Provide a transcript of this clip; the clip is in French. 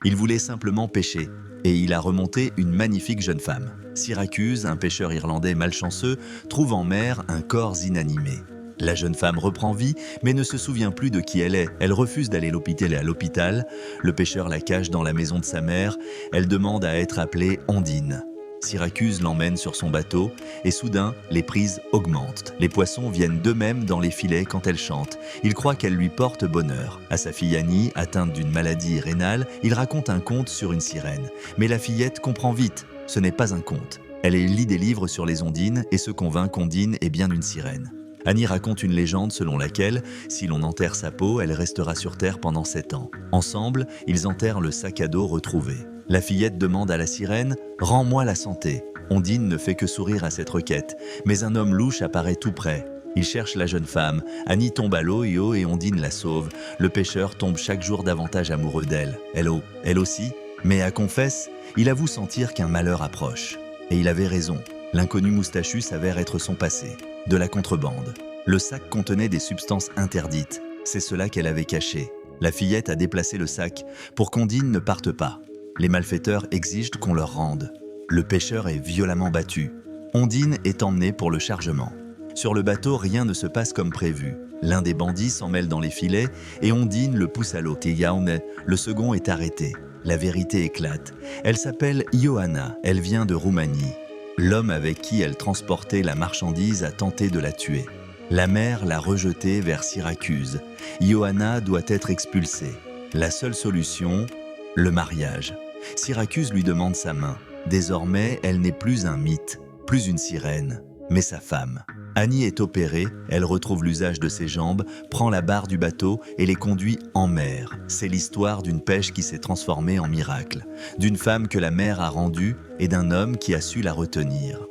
Il voulait simplement pêcher, et il a remonté une magnifique jeune femme. Syracuse, un pêcheur irlandais malchanceux, trouve en mer un corps inanimé. La jeune femme reprend vie, mais ne se souvient plus de qui elle est. Elle refuse d'aller à l'hôpital. Le pêcheur la cache dans la maison de sa mère. Elle demande à être appelée Ondine. Syracuse l'emmène sur son bateau et soudain, les prises augmentent. Les poissons viennent d'eux-mêmes dans les filets quand elle chante. Il croit qu'elle lui porte bonheur. À sa fille Annie, atteinte d'une maladie rénale, il raconte un conte sur une sirène. Mais la fillette comprend vite, ce n'est pas un conte. Elle lit des livres sur les ondines et se convainc qu'Ondine est bien une sirène. Annie raconte une légende selon laquelle, si l'on enterre sa peau, elle restera sur Terre pendant 7 ans. Ensemble, ils enterrent le sac à dos retrouvé. La fillette demande à la sirène « Rends-moi la santé ». Ondine ne fait que sourire à cette requête, mais un homme louche apparaît tout près. Il cherche la jeune femme. Annie tombe à l'eau et Ondine la sauve. Le pêcheur tombe chaque jour davantage amoureux d'elle. Elle aussi. Mais à confesse, il avoue sentir qu'un malheur approche. Et il avait raison. L'inconnu moustachu s'avère être son passé. De la contrebande. Le sac contenait des substances interdites. C'est cela qu'elle avait caché. La fillette a déplacé le sac pour qu'Ondine ne parte pas. Les malfaiteurs exigent qu'on leur rende. Le pêcheur est violemment battu. Ondine est emmenée pour le chargement. Sur le bateau, rien ne se passe comme prévu. L'un des bandits s'en mêle dans les filets et Ondine le pousse à l'eau. Le second est arrêté. La vérité éclate. Elle s'appelle Ioana. Elle vient de Roumanie. L'homme avec qui elle transportait la marchandise a tenté de la tuer. La mer l'a rejetée vers Syracuse. Ioana doit être expulsée. La seule solution, le mariage. Syracuse lui demande sa main. Désormais, elle n'est plus un mythe, plus une sirène, mais sa femme. Annie est opérée, elle retrouve l'usage de ses jambes, prend la barre du bateau et les conduit en mer. C'est l'histoire d'une pêche qui s'est transformée en miracle, d'une femme que la mer a rendue et d'un homme qui a su la retenir.